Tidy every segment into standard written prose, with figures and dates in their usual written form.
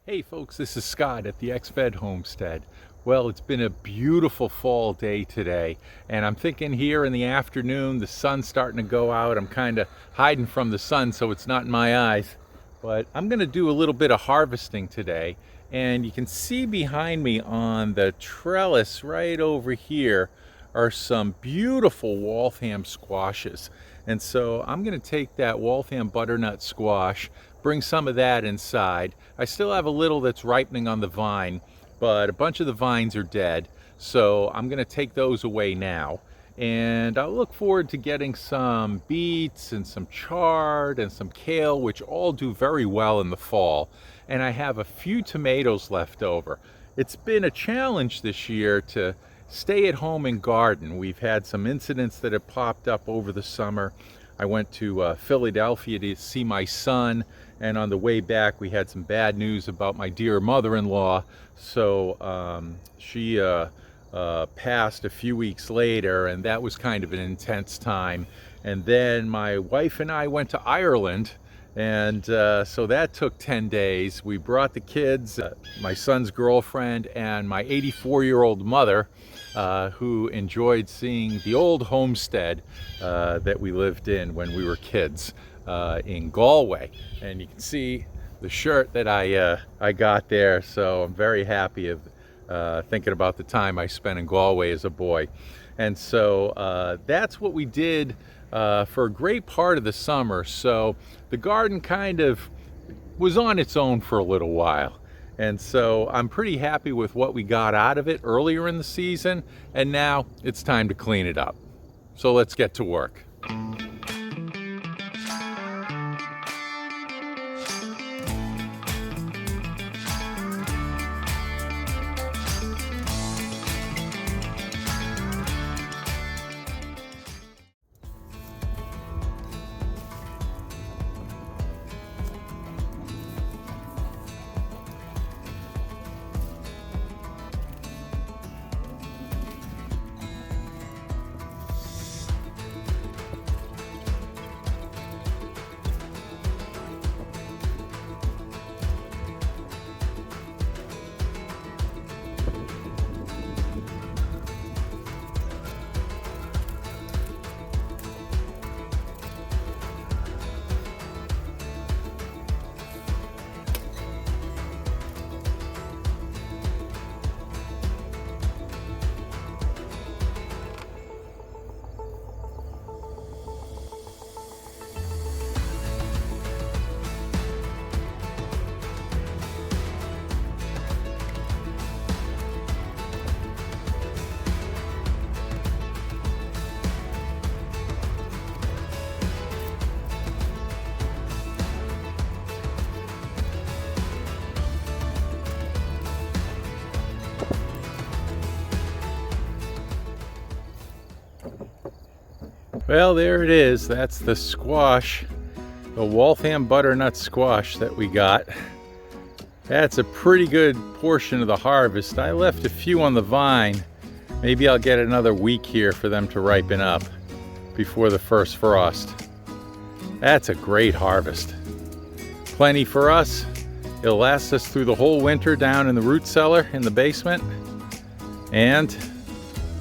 Hey folks, this is Scott at the XFed Homestead. Well, it's been a beautiful fall day today, and I'm thinking here in the afternoon, the sun's starting to go out. I'm kind of hiding from the sun so it's not in my eyes, but I'm going to do a little bit of harvesting today. And you can see behind me on the trellis right over here are some beautiful Waltham squashes. And so I'm going to take that Waltham butternut squash, bring some of that inside. I still have a little that's ripening on the vine, but a bunch of the vines are dead. So I'm going to take those away now. And I look forward to getting some beets and some chard and some kale, which all do very well in the fall. And I have a few tomatoes left over. It's been a challenge this year to stay at home and garden. We've had some incidents that have popped up over the summer. I went to Philadelphia to see my son, and on the way back we had some bad news about my dear mother-in-law. So she passed a few weeks later, and that was kind of an intense time. And then my wife and I went to Ireland, and so that took 10 days. We brought the kids, my son's girlfriend, and my 84-year-old mother, who enjoyed seeing the old homestead that we lived in when we were kids in Galway. And you can see the shirt that I got there, so I'm very happy of thinking about the time I spent in Galway as a boy. And so that's what we did for a great part of the summer. So the garden kind of was on its own for a little while. And so I'm pretty happy with what we got out of it earlier in the season, and now it's time to clean it up. So let's get to work. Well, there it is. That's the squash, the Waltham butternut squash that we got. That's a pretty good portion of the harvest. I left a few on the vine. Maybe I'll get another week here for them to ripen up before the first frost. That's a great harvest. Plenty for us. It'll last us through the whole winter down in the root cellar in the basement. And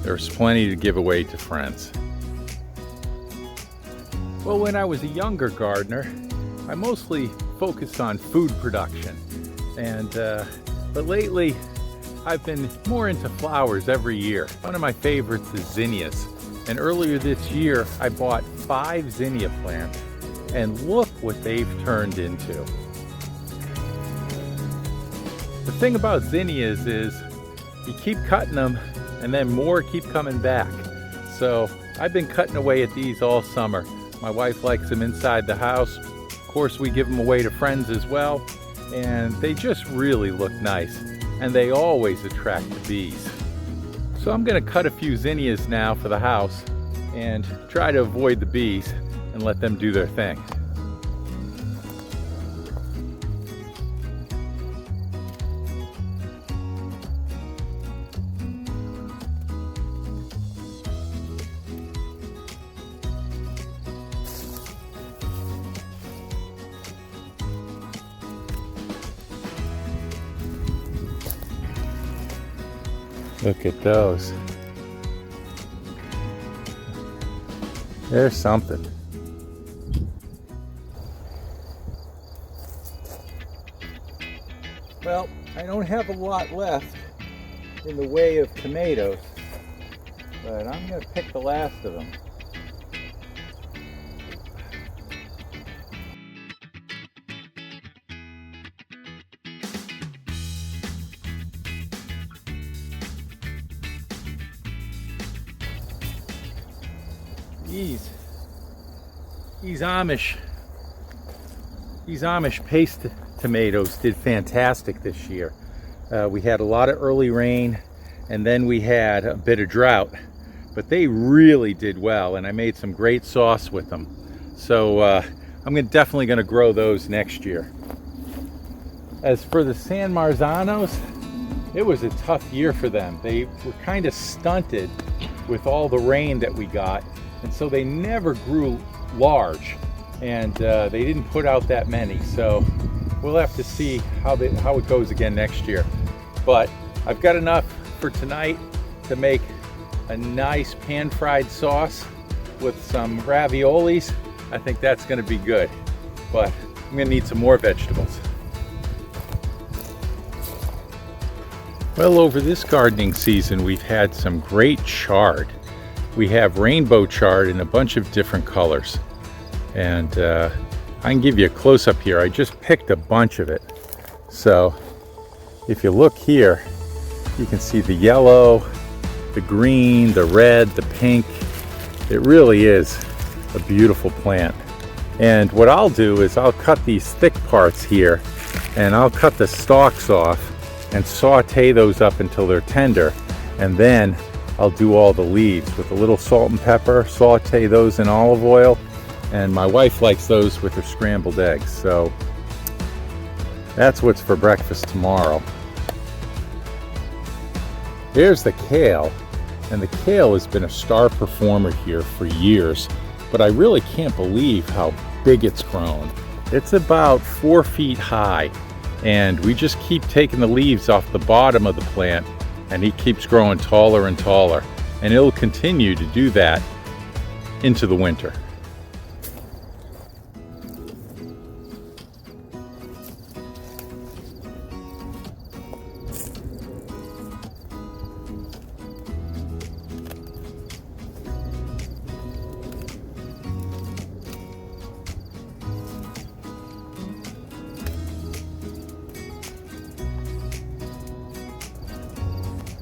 there's plenty to give away to friends. Well, when I was a younger gardener, I mostly focused on food production. But lately, I've been more into flowers every year. One of my favorites is zinnias. And earlier this year, I bought 5 zinnia plants. And look what they've turned into. The thing about zinnias is you keep cutting them and then more keep coming back. So I've been cutting away at these all summer. My wife likes them inside the house. Of course, we give them away to friends as well. And they just really look nice. And they always attract the bees. So I'm going to cut a few zinnias now for the house and try to avoid the bees and let them do their thing. Look at those. There's something. Well, I don't have a lot left in the way of tomatoes, but I'm going to pick the last of them. These Amish paste tomatoes did fantastic this year. We had a lot of early rain, and then we had a bit of drought, but they really did well, and I made some great sauce with them. So I'm definitely going to grow those next year. As for the San Marzanos, it was a tough year for them. They were kind of stunted with all the rain that we got, and so they never grew large, and they didn't put out that many. So we'll have to see how it goes again next year. But I've got enough for tonight to make a nice pan-fried sauce with some raviolis. I think that's going to be good, but I'm going to need some more vegetables. Well, over this gardening season, we've had some great chard. We have rainbow chard in a bunch of different colors. And I can give you a close-up here. I just picked a bunch of it. So if you look here, you can see the yellow, the green, the red, the pink. It really is a beautiful plant. And what I'll do is I'll cut these thick parts here, and I'll cut the stalks off and saute those up until they're tender, and then I'll do all the leaves with a little salt and pepper, saute those in olive oil, and my wife likes those with her scrambled eggs. So that's what's for breakfast tomorrow. Here's the kale, and the kale has been a star performer here for years, but I really can't believe how big it's grown. It's about 4 feet high, and we just keep taking the leaves off the bottom of the plant, and he keeps growing taller and taller, and it'll continue to do that into the winter.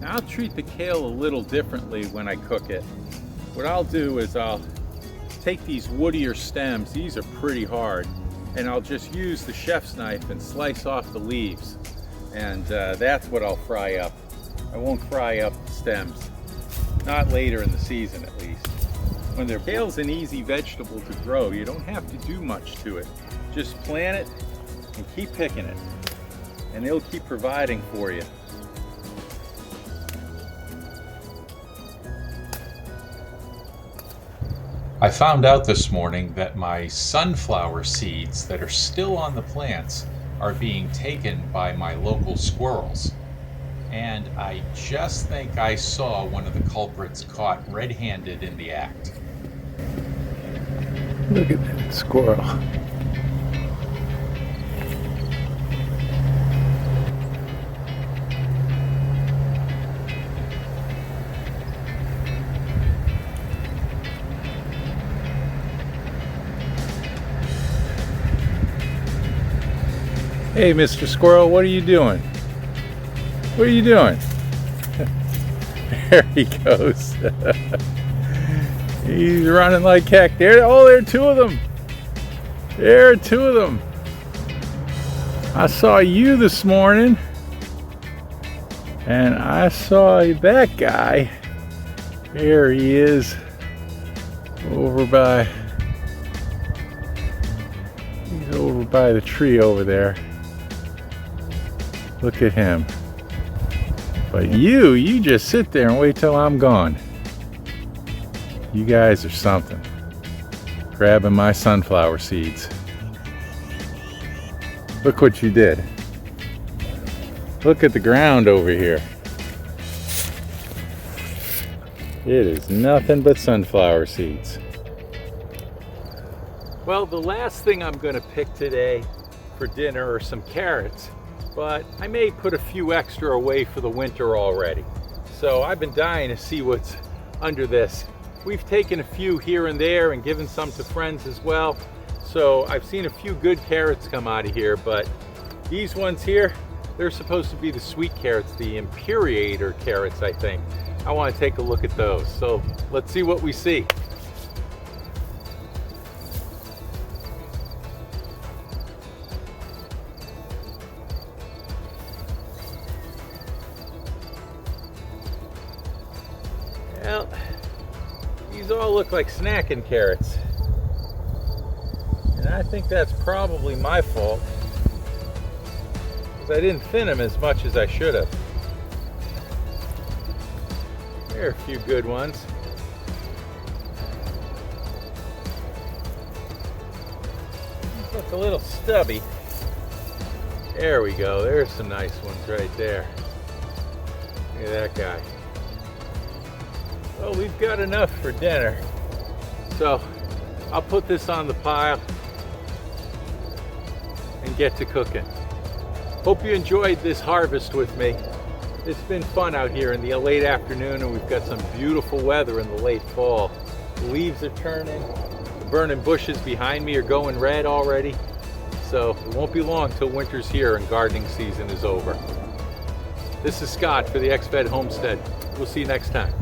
I'll treat the kale a little differently when I cook it. What I'll do is I'll take these woodier stems, these are pretty hard, and I'll just use the chef's knife and slice off the leaves. And that's what I'll fry up. I won't fry up the stems. Not later in the season, at least. When kale's an easy vegetable to grow, you don't have to do much to it. Just plant it and keep picking it, and it'll keep providing for you. I found out this morning that my sunflower seeds that are still on the plants are being taken by my local squirrels. And I just think I saw one of the culprits caught red-handed in the act. Look at that squirrel. Hey, Mr. Squirrel, what are you doing? What are you doing? There he goes. He's running like heck. There are 2 of them. There are 2 of them. I saw you this morning, and I saw that guy. There he is, over by the tree over there. Look at him. But you just sit there and wait till I'm gone. You guys are something. Grabbing my sunflower seeds. Look what you did. Look at the ground over here. It is nothing but sunflower seeds. Well, the last thing I'm going to pick today for dinner are some carrots, but I may put a few extra away for the winter already. So I've been dying to see what's under this. We've taken a few here and there and given some to friends as well. So I've seen a few good carrots come out of here, but these ones here, they're supposed to be the sweet carrots, the Imperator carrots, I think. I want to take a look at those. So let's see what we see. Well, these all look like snacking carrots. And I think that's probably my fault, because I didn't thin them as much as I should have. There are a few good ones. These look a little stubby. There we go, there's some nice ones right there. Look at that guy. Well, we've got enough for dinner, so I'll put this on the pile and get to cooking. Hope you enjoyed this harvest with me. It's been fun out here in the late afternoon, and we've got some beautiful weather in the late fall. The leaves are turning, the burning bushes behind me are going red already, so it won't be long till winter's here and gardening season is over. This is Scott for the XFed Homestead. We'll see you next time.